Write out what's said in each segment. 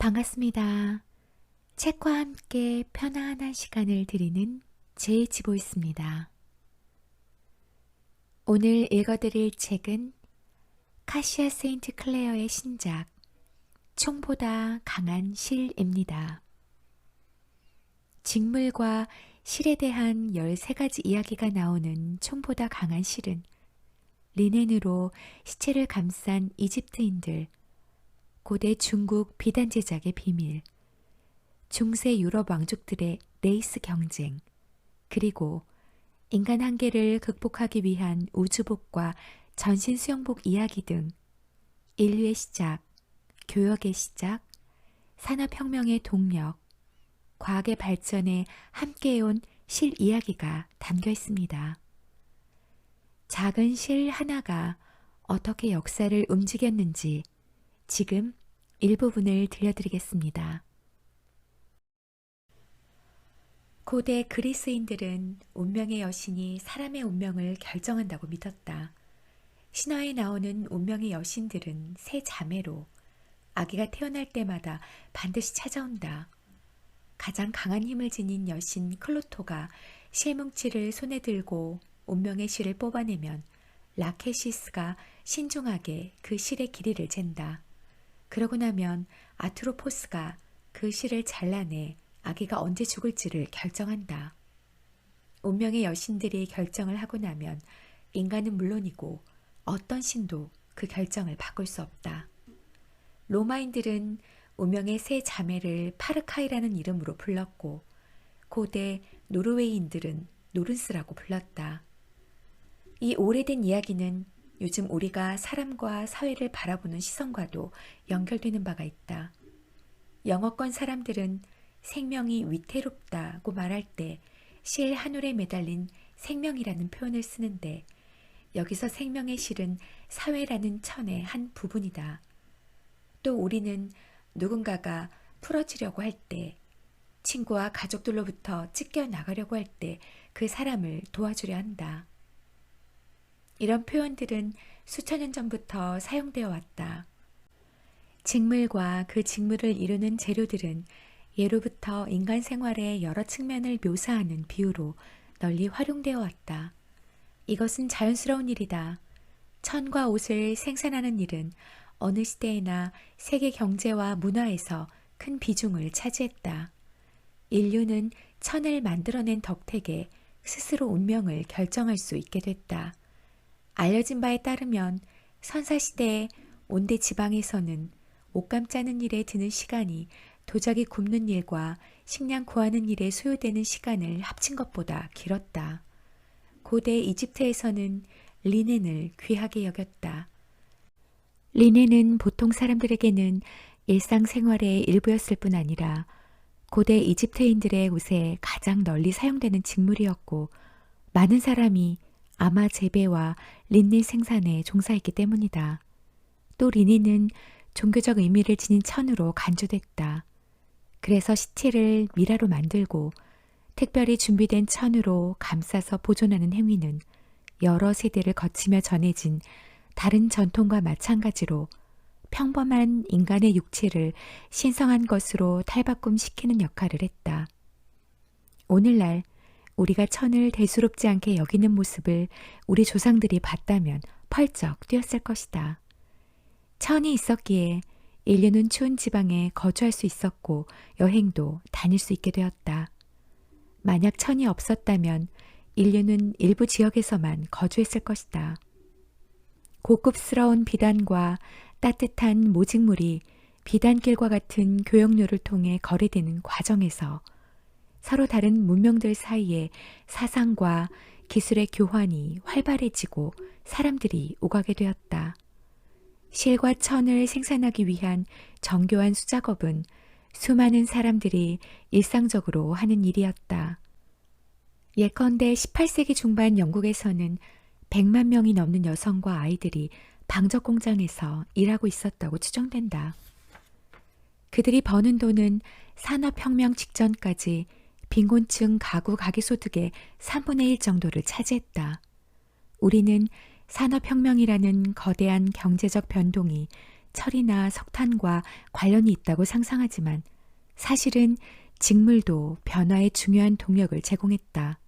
반갑습니다. 책과 함께 편안한 시간을 드리는 제이치보이스입니다. 오늘 읽어드릴 책은 카시아 세인트 클레어의 신작 총보다 강한 실입니다. 직물과 실에 대한 13가지 이야기가 나오는 총보다 강한 실은 리넨으로 시체를 감싼 이집트인들, 고대 중국 비단 제작의 비밀, 중세 유럽 왕족들의 레이스 경쟁, 그리고 인간 한계를 극복하기 위한 우주복과 전신 수영복 이야기 등 인류의 시작, 교역의 시작, 산업혁명의 동력, 과학의 발전에 함께해온 실 이야기가 담겨 있습니다. 작은 실 하나가 어떻게 역사를 움직였는지 지금 일부분을 들려드리겠습니다. 고대 그리스인들은 운명의 여신이 사람의 운명을 결정한다고 믿었다. 신화에 나오는 운명의 여신들은 세 자매로 아기가 태어날 때마다 반드시 찾아온다. 가장 강한 힘을 지닌 여신 클로토가 실뭉치를 손에 들고 운명의 실을 뽑아내면 라케시스가 신중하게 그 실의 길이를 잰다. 그러고 나면 아트로포스가 그 실을 잘라내 아기가 언제 죽을지를 결정한다. 운명의 여신들이 결정을 하고 나면 인간은 물론이고 어떤 신도 그 결정을 바꿀 수 없다. 로마인들은 운명의 세 자매를 파르카이라는 이름으로 불렀고 고대 노르웨이인들은 노른스라고 불렀다. 이 오래된 이야기는 요즘 우리가 사람과 사회를 바라보는 시선과도 연결되는 바가 있다. 영어권 사람들은 생명이 위태롭다고 말할 때 실 한 올에 매달린 생명이라는 표현을 쓰는데 여기서 생명의 실은 사회라는 천의 한 부분이다. 또 우리는 누군가가 풀어지려고 할 때, 친구와 가족들로부터 찢겨 나가려고 할 때 그 사람을 도와주려 한다. 이런 표현들은 수천 년 전부터 사용되어 왔다. 직물과 그 직물을 이루는 재료들은 예로부터 인간 생활의 여러 측면을 묘사하는 비유로 널리 활용되어 왔다. 이것은 자연스러운 일이다. 천과 옷을 생산하는 일은 어느 시대에나 세계 경제와 문화에서 큰 비중을 차지했다. 인류는 천을 만들어낸 덕택에 스스로 운명을 결정할 수 있게 됐다. 알려진 바에 따르면 선사시대의 온대 지방에서는 옷감 짜는 일에 드는 시간이 도자기 굽는 일과 식량 구하는 일에 소요되는 시간을 합친 것보다 길었다. 고대 이집트에서는 리넨을 귀하게 여겼다. 리넨은 보통 사람들에게는 일상생활의 일부였을 뿐 아니라 고대 이집트인들의 옷에 가장 널리 사용되는 직물이었고 많은 사람이 아마 재배와 린넨 생산에 종사했기 때문이다. 또 리넨은 종교적 의미를 지닌 천으로 간주됐다. 그래서 시체를 미라로 만들고 특별히 준비된 천으로 감싸서 보존하는 행위는 여러 세대를 거치며 전해진 다른 전통과 마찬가지로 평범한 인간의 육체를 신성한 것으로 탈바꿈시키는 역할을 했다. 오늘날 우리가 천을 대수롭지 않게 여기는 모습을 우리 조상들이 봤다면 펄쩍 뛰었을 것이다. 천이 있었기에 인류는 추운 지방에 거주할 수 있었고 여행도 다닐 수 있게 되었다. 만약 천이 없었다면 인류는 일부 지역에서만 거주했을 것이다. 고급스러운 비단과 따뜻한 모직물이 비단길과 같은 교역로를 통해 거래되는 과정에서 서로 다른 문명들 사이에 사상과 기술의 교환이 활발해지고 사람들이 오가게 되었다. 실과 천을 생산하기 위한 정교한 수작업은 수많은 사람들이 일상적으로 하는 일이었다. 예컨대 18세기 중반 영국에서는 100만 명이 넘는 여성과 아이들이 방적 공장에서 일하고 있었다고 추정된다. 그들이 버는 돈은 산업혁명 직전까지 빈곤층 가구 가계소득의 3분의 1 정도를 차지했다. 우리는 산업혁명이라는 거대한 경제적 변동이 철이나 석탄과 관련이 있다고 상상하지만 사실은 직물도 변화에 중요한 동력을 제공했다.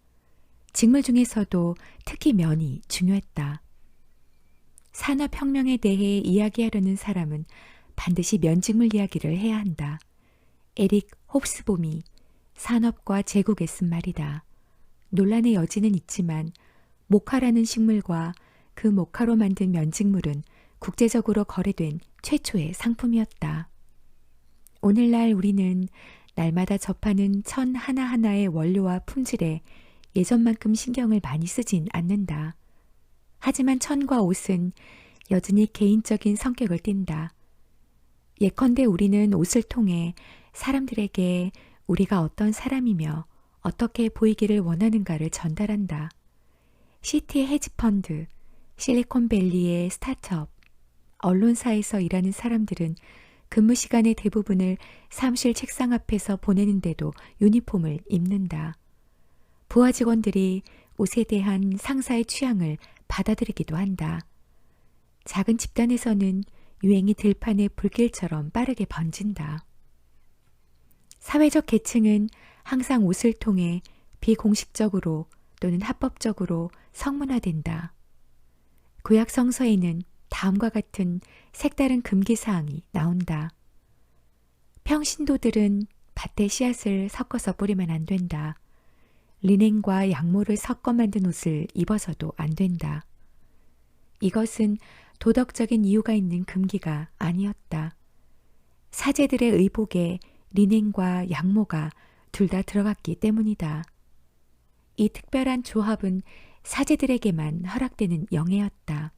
직물 중에서도 특히 면이 중요했다. 산업혁명에 대해 이야기하려는 사람은 반드시 면직물 이야기를 해야 한다. 에릭 홉스봄이 산업과 제국에 쓴 말이다. 논란의 여지는 있지만 모카라는 식물과 그 모카로 만든 면직물은 국제적으로 거래된 최초의 상품이었다. 오늘날 우리는 날마다 접하는 천 하나하나의 원료와 품질에 예전만큼 신경을 많이 쓰진 않는다. 하지만 천과 옷은 여전히 개인적인 성격을 띈다. 예컨대 우리는 옷을 통해 사람들에게 우리가 어떤 사람이며 어떻게 보이기를 원하는가를 전달한다. 시티의 헤지펀드, 실리콘밸리의 스타트업, 언론사에서 일하는 사람들은 근무 시간의 대부분을 사무실 책상 앞에서 보내는데도 유니폼을 입는다. 부하 직원들이 옷에 대한 상사의 취향을 받아들이기도 한다. 작은 집단에서는 유행이 들판의 불길처럼 빠르게 번진다. 사회적 계층은 항상 옷을 통해 비공식적으로 또는 합법적으로 성문화된다. 구약 성서에는 다음과 같은 색다른 금기사항이 나온다. 평신도들은 밭에 씨앗을 섞어서 뿌리면 안 된다. 리넨과 양모를 섞어 만든 옷을 입어서도 안 된다. 이것은 도덕적인 이유가 있는 금기가 아니었다. 사제들의 의복에 리넨과 양모가 둘 다 들어갔기 때문이다. 이 특별한 조합은 사제들에게만 허락되는 영예였다.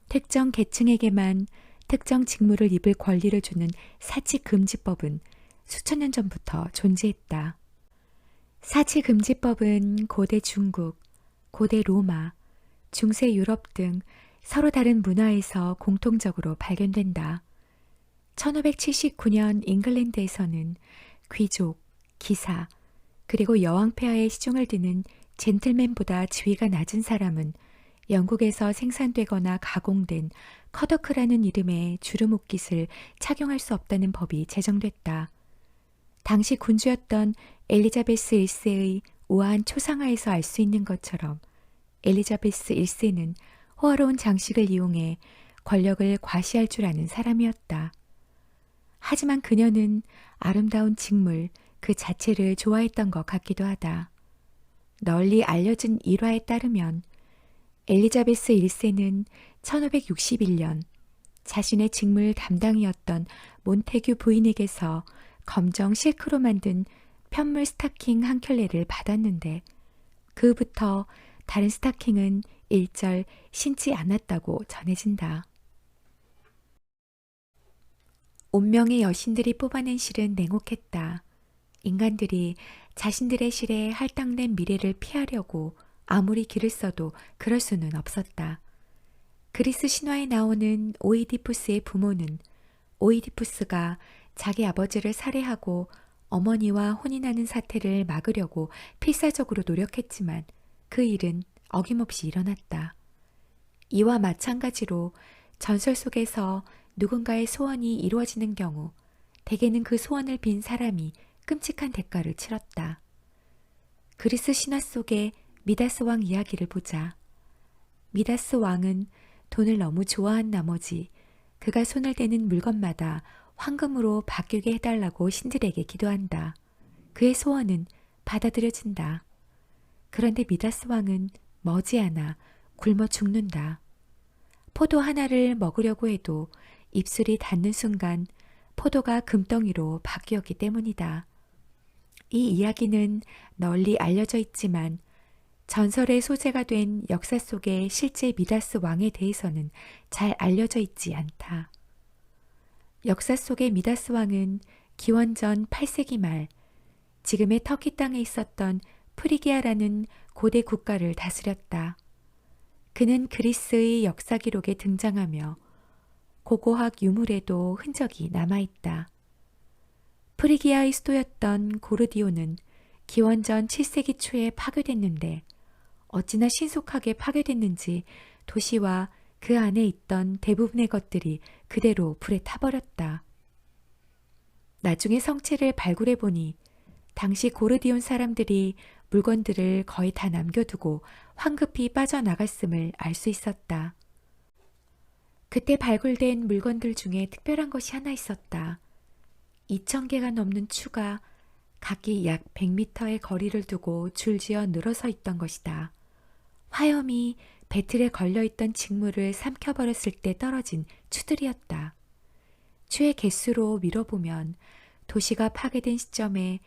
특정 계층에게만 특정 직무를 입을 권리를 주는 사치금지법은 수천 년 전부터 존재했다. 사치금지법은 고대 중국, 고대 로마, 중세 유럽 등 서로 다른 문화에서 공통적으로 발견된다. 1579년 잉글랜드에서는 귀족, 기사, 그리고 여왕 폐하의 시중을 드는 젠틀맨보다 지위가 낮은 사람은 영국에서 생산되거나 가공된 커더크라는 이름의 주름옷깃을 착용할 수 없다는 법이 제정됐다. 당시 군주였던 엘리자베스 1세의 우아한 초상화에서 알 수 있는 것처럼 엘리자베스 1세는 호화로운 장식을 이용해 권력을 과시할 줄 아는 사람이었다. 하지만 그녀는 아름다운 직물 그 자체를 좋아했던 것 같기도 하다. 널리 알려진 일화에 따르면 엘리자베스 1세는 1561년 자신의 직물 담당이었던 몬테규 부인에게서 검정 실크로 만든 편물 스타킹 한 켤레를 받았는데 그부터 다른 스타킹은 일절 신지 않았다고 전해진다. 운명의 여신들이 뽑아낸 실은 냉혹했다. 인간들이 자신들의 실에 할당된 미래를 피하려고 아무리 길을 써도 그럴 수는 없었다. 그리스 신화에 나오는 오이디푸스의 부모는 오이디푸스가 자기 아버지를 살해하고 어머니와 혼인하는 사태를 막으려고 필사적으로 노력했지만 그 일은 어김없이 일어났다. 이와 마찬가지로 전설 속에서 누군가의 소원이 이루어지는 경우 대개는 그 소원을 빈 사람이 끔찍한 대가를 치렀다. 그리스 신화 속의 미다스 왕 이야기를 보자. 미다스 왕은 돈을 너무 좋아한 나머지 그가 손을 대는 물건마다 황금으로 바뀌게 해달라고 신들에게 기도한다. 그의 소원은 받아들여진다. 그런데 미다스 왕은 머지않아 굶어 죽는다. 포도 하나를 먹으려고 해도 입술이 닿는 순간 포도가 금덩이로 바뀌었기 때문이다. 이 이야기는 널리 알려져 있지만 전설의 소재가 된 역사 속의 실제 미다스 왕에 대해서는 잘 알려져 있지 않다. 역사 속의 미다스 왕은 기원전 8세기 말 지금의 터키 땅에 있었던 프리기아라는 고대 국가를 다스렸다. 그는 그리스의 역사 기록에 등장하며 고고학 유물에도 흔적이 남아있다. 프리기아의 수도였던 고르디오는 기원전 7세기 초에 파괴됐는데 어찌나 신속하게 파괴됐는지 도시와 그 안에 있던 대부분의 것들이 그대로 불에 타버렸다. 나중에 성체를 발굴해 보니 당시 고르디온 사람들이 물건들을 거의 다 남겨두고 황급히 빠져나갔음을 알 수 있었다. 그때 발굴된 물건들 중에 특별한 것이 하나 있었다. 2,000개가 넘는 추가 각기 약 100m의 거리를 두고 줄지어 늘어서 있던 것이다. 화염이 배틀에 걸려있던 직물을 삼켜버렸을 때 떨어진 추들이었다. 추의 개수로 밀어보면 도시가 파괴된 시점에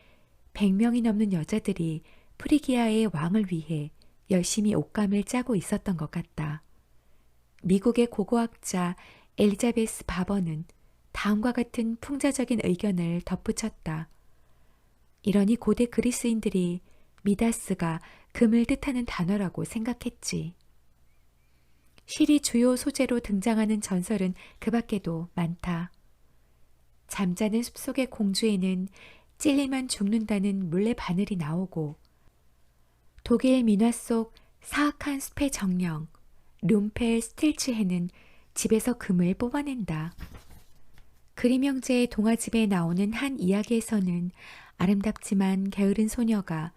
100명이 넘는 여자들이 프리기아의 왕을 위해 열심히 옷감을 짜고 있었던 것 같다. 미국의 고고학자 엘리자베스 바버는 다음과 같은 풍자적인 의견을 덧붙였다. 이러니 고대 그리스인들이 미다스가 금을 뜻하는 단어라고 생각했지. 실이 주요 소재로 등장하는 전설은 그 밖에도 많다. 잠자는 숲속의 공주에는 찔리면 죽는다는 물레 바늘이 나오고, 독일 민화 속 사악한 숲의 정령 룸펠 스틸츠해는 집에서 금을 뽑아낸다. 그림 형제의 동화집에 나오는 한 이야기에서는 아름답지만 게으른 소녀가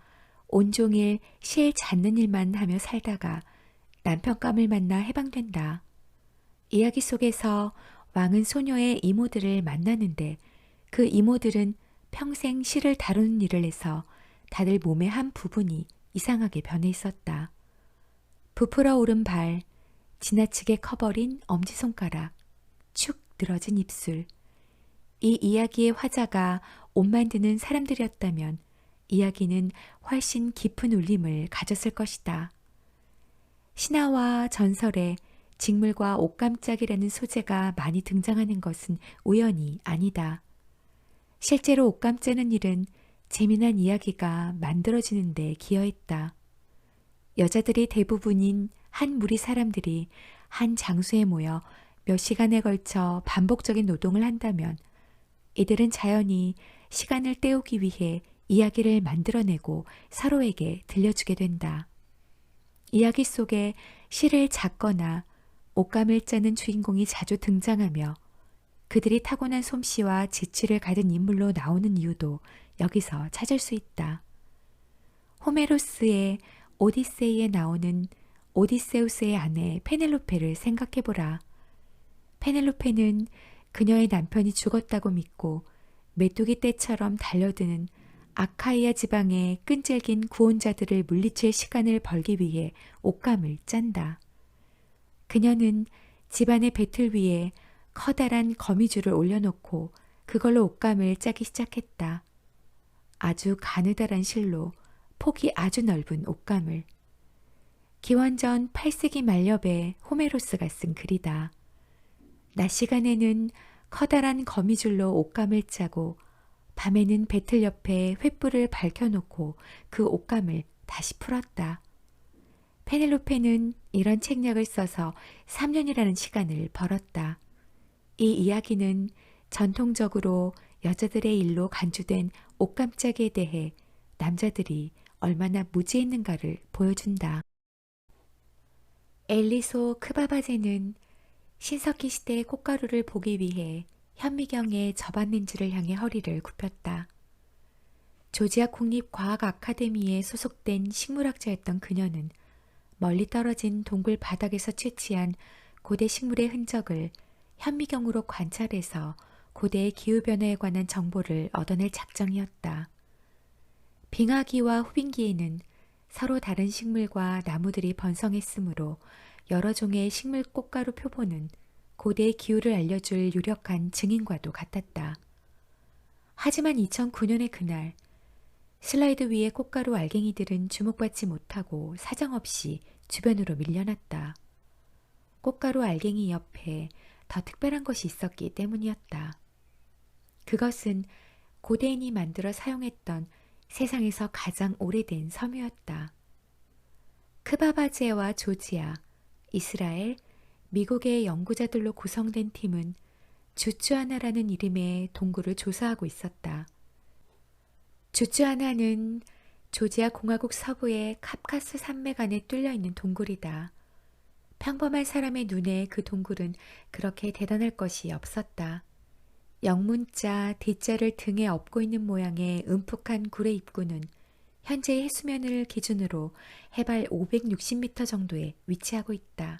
온종일 실 찾는 일만 하며 살다가 남편감을 만나 해방된다. 이야기 속에서 왕은 소녀의 이모들을 만나는데 그 이모들은 평생 실을 다루는 일을 해서 다들 몸의 한 부분이 이상하게 변해 있었다. 부풀어 오른 발, 지나치게 커버린 엄지손가락, 축 늘어진 입술. 이 이야기의 화자가 옷 만드는 사람들이었다면 이야기는 훨씬 깊은 울림을 가졌을 것이다. 신화와 전설에 직물과 옷감짝이라는 소재가 많이 등장하는 것은 우연이 아니다. 실제로 옷감 짜는 일은 재미난 이야기가 만들어지는 데 기여했다. 여자들이 대부분인 한 무리 사람들이 한 장소에 모여 몇 시간에 걸쳐 반복적인 노동을 한다면 이들은 자연히 시간을 때우기 위해 이야기를 만들어내고 서로에게 들려주게 된다. 이야기 속에 실을 잡거나 옷감을 짜는 주인공이 자주 등장하며 그들이 타고난 솜씨와 재치를 가진 인물로 나오는 이유도 여기서 찾을 수 있다. 호메로스의 오디세이에 나오는 오디세우스의 아내 페넬로페를 생각해보라. 페넬로페는 그녀의 남편이 죽었다고 믿고 메뚜기 떼처럼 달려드는 아카이아 지방의 끈질긴 구원자들을 물리칠 시간을 벌기 위해 옷감을 짠다. 그녀는 집안의 배틀 위에 커다란 거미줄을 올려놓고 그걸로 옷감을 짜기 시작했다. 아주 가느다란 실로 폭이 아주 넓은 옷감을. 기원전 8세기 말엽에 호메로스가 쓴 글이다. 낮 시간에는 커다란 거미줄로 옷감을 짜고 밤에는 배틀 옆에 횃불을 밝혀놓고 그 옷감을 다시 풀었다. 페넬로페는 이런 책략을 써서 3년이라는 시간을 벌었다. 이 이야기는 전통적으로 여자들의 일로 간주된 옷감짝이에 대해 남자들이 얼마나 무지했는가를 보여준다. 엘리소 크바바제는 신석기 시대의 꽃가루를 보기 위해 현미경의 접안렌즈를 향해 허리를 굽혔다. 조지아 국립과학 아카데미에 소속된 식물학자였던 그녀는 멀리 떨어진 동굴 바닥에서 채취한 고대 식물의 흔적을 현미경으로 관찰해서 고대의 기후변화에 관한 정보를 얻어낼 작정이었다. 빙하기와 후빙기에는 서로 다른 식물과 나무들이 번성했으므로 여러 종의 식물 꽃가루 표본은 고대의 기후를 알려줄 유력한 증인과도 같았다. 하지만 2009년의 그날 슬라이드 위의 꽃가루 알갱이들은 주목받지 못하고 사정없이 주변으로 밀려났다. 꽃가루 알갱이 옆에 더 특별한 것이 있었기 때문이었다. 그것은 고대인이 만들어 사용했던 세상에서 가장 오래된 섬유였다. 크바바제와 조지아, 이스라엘, 미국의 연구자들로 구성된 팀은 주쭈하나라는 이름의 동굴을 조사하고 있었다. 주쭈하나는 조지아 공화국 서부의 캅카스 산맥 안에 뚫려 있는 동굴이다. 평범한 사람의 눈에 그 동굴은 그렇게 대단할 것이 없었다. 영문자 D자를 등에 업고 있는 모양의 음푹한 굴의 입구는 현재의 해수면을 기준으로 해발 560m 정도에 위치하고 있다.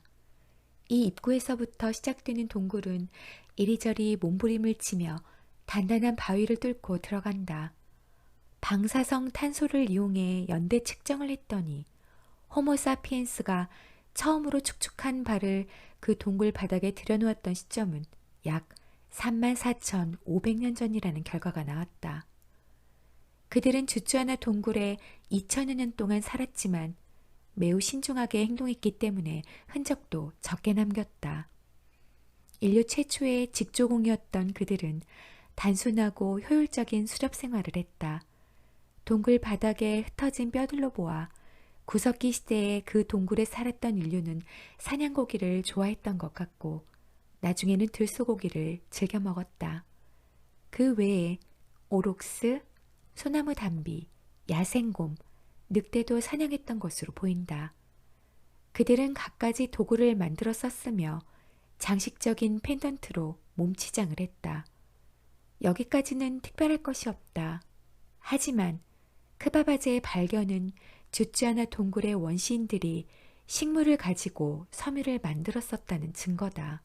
이 입구에서부터 시작되는 동굴은 이리저리 몸부림을 치며 단단한 바위를 뚫고 들어간다. 방사성 탄소를 이용해 연대 측정을 했더니 호모사피엔스가 처음으로 축축한 발을 그 동굴 바닥에 들여놓았던 시점은 약 34,500년 전이라는 결과가 나왔다. 그들은 주주하나 동굴에 2000여 년 동안 살았지만 매우 신중하게 행동했기 때문에 흔적도 적게 남겼다. 인류 최초의 직조공이었던 그들은 단순하고 효율적인 수렵 생활을 했다. 동굴 바닥에 흩어진 뼈들로 보아 구석기 시대에 그 동굴에 살았던 인류는 사냥고기를 좋아했던 것 같고 나중에는 들소고기를 즐겨 먹었다. 그 외에 오록스, 소나무 담비, 야생곰, 늑대도 사냥했던 것으로 보인다. 그들은 갖가지 도구를 만들어 썼으며 장식적인 펜던트로 몸치장을 했다. 여기까지는 특별할 것이 없다. 하지만 크바바제의 발견은 주지아나 동굴의 원시인들이 식물을 가지고 섬유를 만들었었다는 증거다.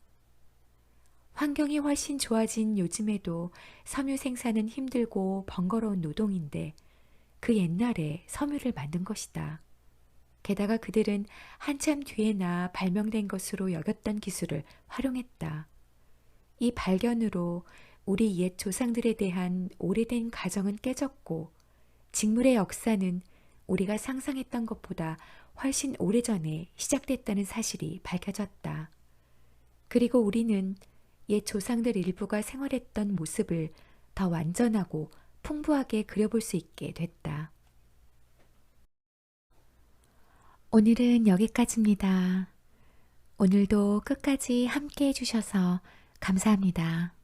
환경이 훨씬 좋아진 요즘에도 섬유 생산은 힘들고 번거로운 노동인데 그 옛날에 섬유를 만든 것이다. 게다가 그들은 한참 뒤에나 발명된 것으로 여겼던 기술을 활용했다. 이 발견으로 우리 옛 조상들에 대한 오래된 가정은 깨졌고 직물의 역사는 우리가 상상했던 것보다 훨씬 오래전에 시작됐다는 사실이 밝혀졌다. 그리고 우리는 옛 조상들 일부가 생활했던 모습을 더 완전하고 풍부하게 그려볼 수 있게 됐다. 오늘은 여기까지입니다. 오늘도 끝까지 함께 해주셔서 감사합니다.